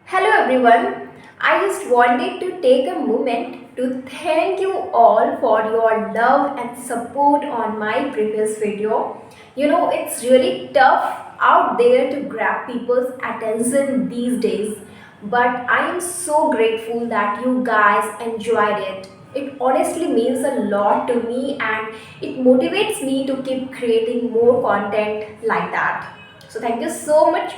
Hello everyone. I just wanted to take a moment to thank you all for your love and support on my previous video. It's really tough out there to grab people's attention these days, but I am so grateful that you guys enjoyed it. It honestly means a lot to me and it motivates me to keep creating more content like that. So, thank you so much.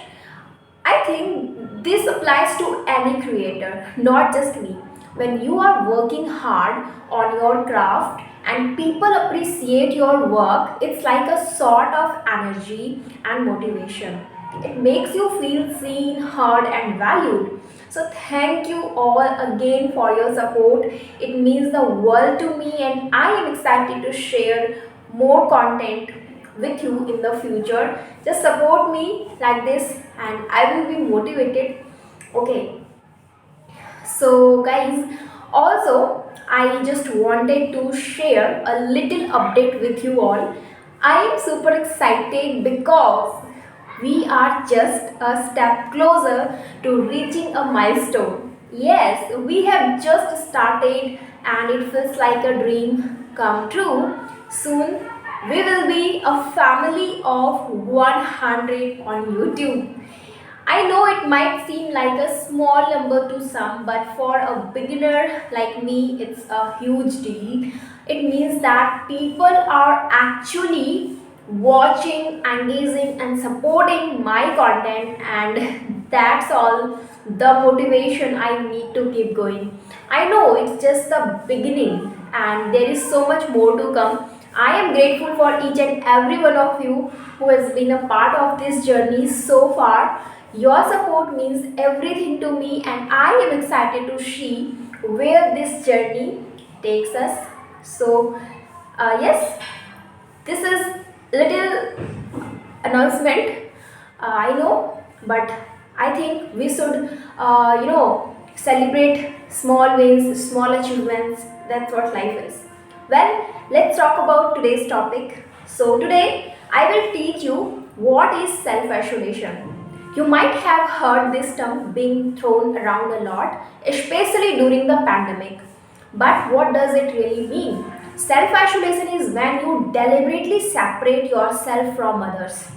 I think this applies to any creator, not just me. When you are working hard on your craft and people appreciate your work, it's like a sort of energy and motivation. It makes you feel seen, heard, and valued. So, thank you all again for your support. It means the world to me, and I am excited to share more content with you in the future. Just support me like this, and I will be motivated. Okay, so guys, also I just wanted to share a little update with you all. I am super excited because we are just a step closer to reaching a milestone. Yes, we have just started and it feels like a dream come true. Soon we will be a family of 100 on YouTube. I know it might seem like a small number to some, but for a beginner like me, it's a huge deal. It means that people are actually watching, engaging, and supporting my content, and that's all the motivation I need to keep going. I know it's just the beginning, and there is so much more to come. I am grateful for each and every one of you who has been a part of this journey so far. Your support means everything to me, and I am excited to see where this journey takes us. So, yes, this is little announcement. I know, but I think we should, celebrate small wins, small achievements. That's what life is. Well, let's talk about today's topic. So, today I will teach you what is self isolation. You might have heard this term being thrown around a lot, especially during the pandemic. But what does it really mean? Self isolation is when you deliberately separate yourself from others,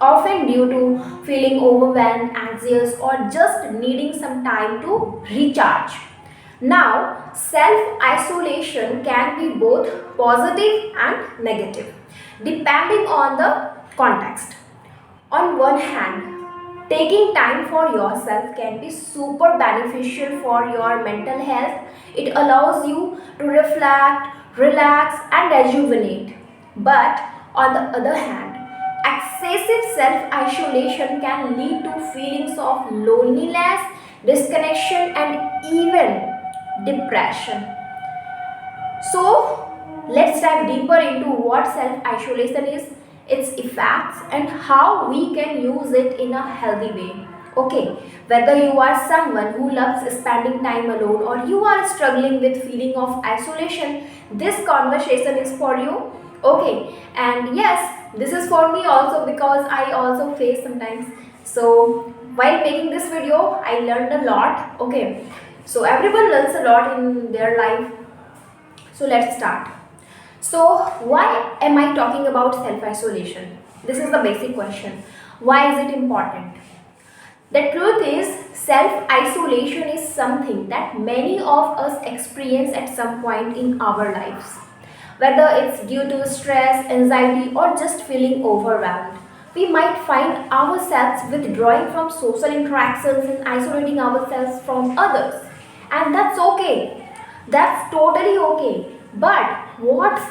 often due to feeling overwhelmed, anxious, or just needing some time to recharge. Now, self isolation can be both positive and negative, depending on the context. On one hand, taking time for yourself can be super beneficial for your mental health. It allows you to reflect, relax, and rejuvenate. But on the other hand, excessive self isolation can lead to feelings of loneliness, disconnection, and even depression. So, let's dive deeper into what self isolation is, its effects, and how we can use it in a healthy way. Okay, whether you are someone who loves spending time alone or you are struggling with feeling of isolation, this conversation is for you. Okay, and yes, this is for me also because I also face sometimes. So, while making this video, I learned a lot. Okay, so everyone learns a lot in their life, so let's start. So, why am I talking about self isolation? This is the basic question. Why is it important? The truth is, self isolation is something that many of us experience at some point in our lives. Whether it's due to stress, anxiety, or just feeling overwhelmed, we might find ourselves withdrawing from social interactions and isolating ourselves from others. And that's okay. That's totally okay. But what's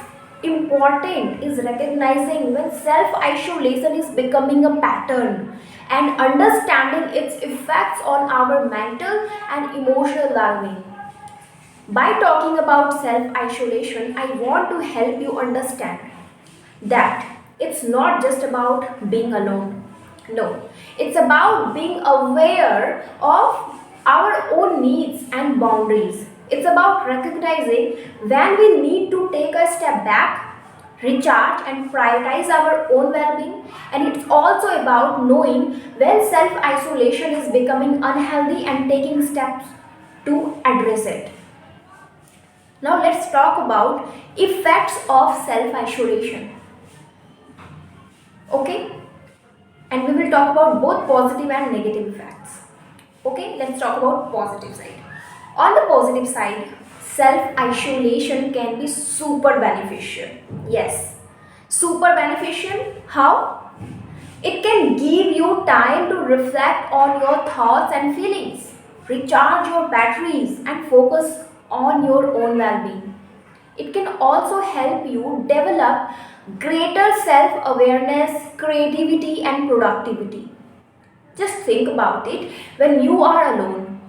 important is recognizing when self isolation is becoming a pattern and understanding its effects on our mental and emotional well being. By talking about self isolation, I want to help you understand that it's not just about being alone. No, it's about being aware of our own needs and boundaries. It's about recognizing when we need to take a step back, recharge, and prioritize our own well being. And it's also about knowing when self isolation is becoming unhealthy and taking steps to address it. Now, let's talk about effects of self isolation. Okay, and we will talk about both positive and negative effects. Okay, let's talk about positive side. On the positive side, self isolation can be super beneficial. Yes, super beneficial. How? It can give you time to reflect on your thoughts and feelings, recharge your batteries, and focus on your own well being. It can also help you develop greater self awareness, creativity, and productivity. Just think about it, when you are alone,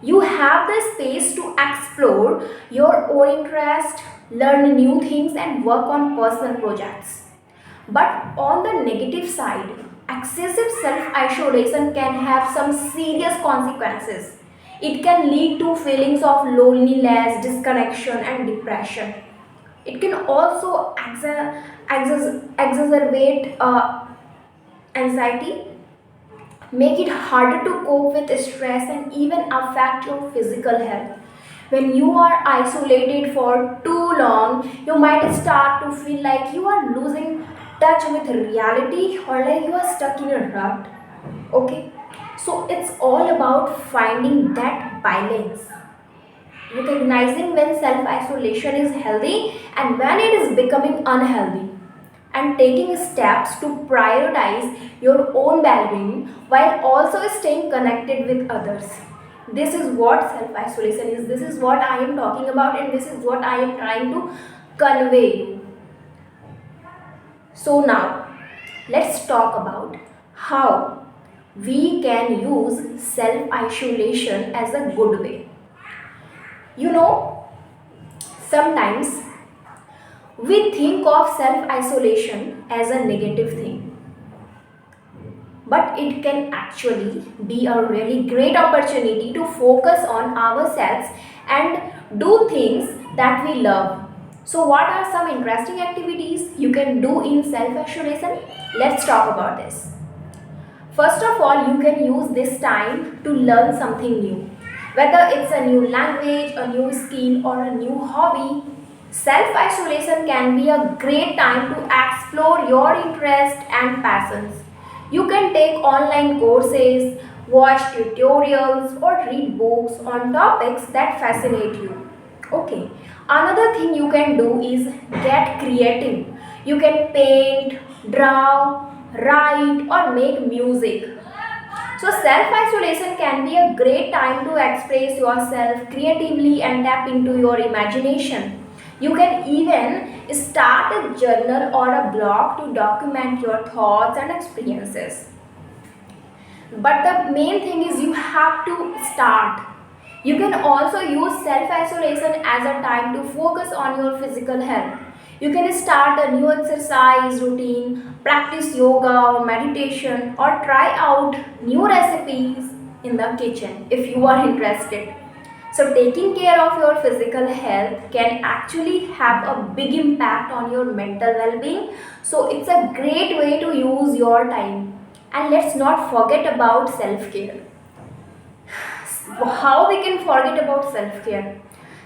you have the space to explore your own interest, learn new things, and work on personal projects. But on the negative side, excessive self isolation can have some serious consequences. It can lead to feelings of loneliness, disconnection, and depression. It can also exacerbate anxiety, make it harder to cope with stress, and even affect your physical health. When you are isolated for too long, you might start to feel like you are losing touch with reality, or like you are stuck in a rut. Okay, so it's all about finding that balance, recognizing when self isolation is healthy and when it is becoming unhealthy, and taking steps to prioritize your own well being while also staying connected with others. This is what self isolation is. This is what I am talking about, and this is what I am trying to convey you. So, now let's talk about how we can use self isolation as a good way. You know, sometimes we think of self isolation as a negative thing, but it can actually be a really great opportunity to focus on ourselves and do things that we love. So, what are some interesting activities you can do in self isolation? Let's talk about this. First of all, you can use this time to learn something new. Whether it's a new language, a new skill, or a new hobby, self isolation can be a great time to explore your interests and passions. You can take online courses, watch tutorials, or read books on topics that fascinate you. Okay, another thing you can do is get creative. You can paint, draw, write, or make music. So, self isolation can be a great time to express yourself creatively and tap into your imagination. You can even start a journal or a blog to document your thoughts and experiences. But the main thing is you have to start. You can also use self isolation as a time to focus on your physical health. You can start a new exercise routine, practice yoga or meditation, or try out new recipes in the kitchen if you are interested. So, taking care of your physical health can actually have a big impact on your mental well being. So, it's a great way to use your time. And let's not forget about self care. How we can forget about self care?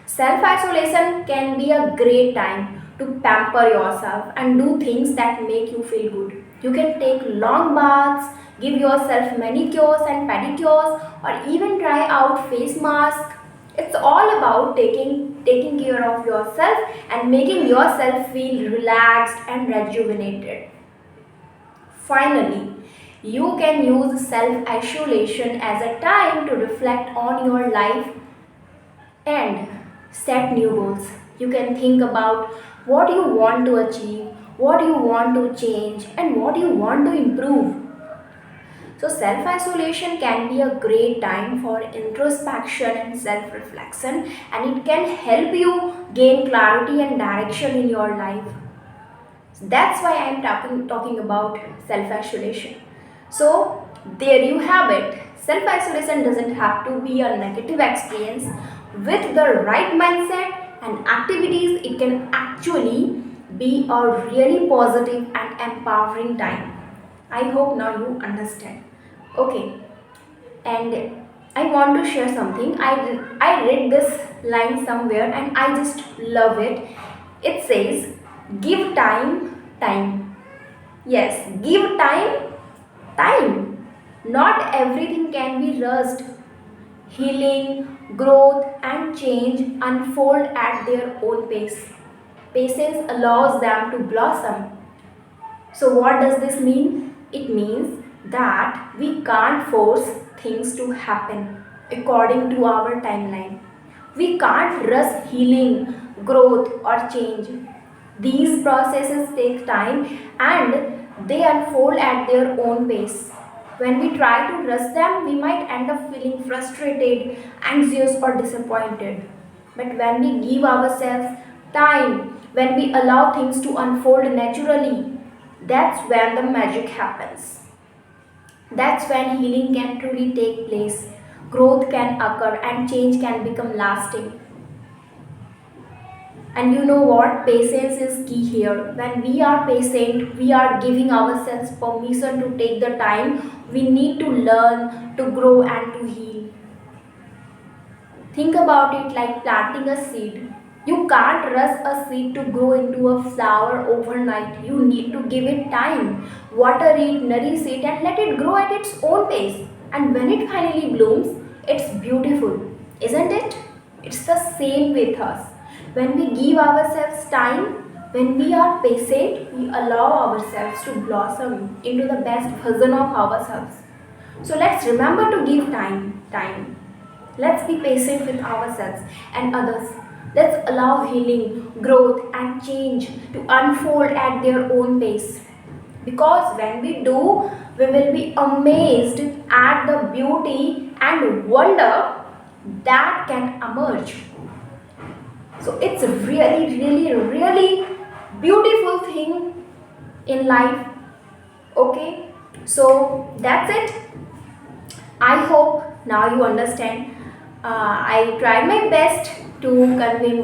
Self isolation can be a great time to pamper yourself and do things that make you feel good. You can take long baths, give yourself manicures and pedicures, or even try out face masks. It's all about taking care of yourself and making yourself feel relaxed and rejuvenated. Finally, you can use self isolation as a time to reflect on your life and set new goals. You can think about what you want to achieve, what you want to change, and what you want to improve. So, self isolation can be a great time for introspection and self reflection, and it can help you gain clarity and direction in your life. That's why I'm talking about self isolation. So, there you have it. Self isolation doesn't have to be a negative experience. With the right mindset and activities, it can actually be a really positive and empowering time. I hope now you understand. Okay, and I want to share something. I read this line somewhere and I just love it. It says, "Give time, time." Yes, give time, time. Not everything can be rushed. Healing, growth, and change unfold at their own pace. Patience allows them to blossom. So, what does this mean? It means that we can't force things to happen according to our timeline. We can't rush healing, growth, or change. These processes take time and they unfold at their own pace. When we try to rush them, we might end up feeling frustrated, anxious, or disappointed. But when we give ourselves time, when we allow things to unfold naturally, that's when the magic happens. That's when healing can truly take place, growth can occur, and change can become lasting. And you know what? Patience is key here. When we are patient, we are giving ourselves permission to take the time we need to learn, to grow, and to heal. Think about it like planting a seed. You can't rush a seed to grow into a flower overnight. You need to give it time, water it, nourish it, and let it grow at its own pace. And when it finally blooms, it's beautiful, isn't it? It's the same with us. When we give ourselves time, when we are patient, we allow ourselves to blossom into the best version of ourselves. So let's remember to give time. Let's be patient with ourselves and others. Let's allow healing, growth, and change to unfold at their own pace. Because when we do, we will be amazed at the beauty and wonder that can emerge. So it's a really beautiful thing in life. Okay, so that's it. I hope now you understand. I tried my best to convey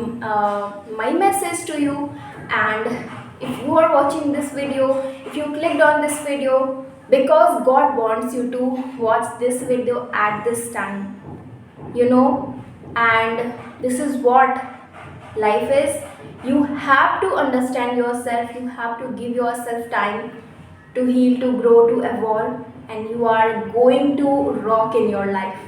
my message to you, and if you are watching this video, if you clicked on this video because God wants you to watch this video at this time, you know, and this is what life is. You have to understand yourself, you have to give yourself time to heal, to grow, to evolve, and you are going to rock in your life.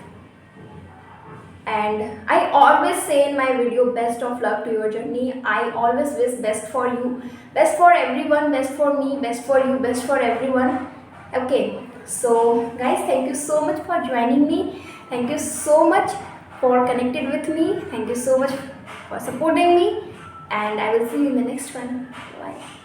And I always say in my video, best of luck to your journey. I always wish best for you, best for everyone, best for me, best for you, best for everyone. Okay, so guys, thank you so much for joining me. Thank you so much for connected with me. Thank you so much for supporting me, and I will see you in the next one. Bye.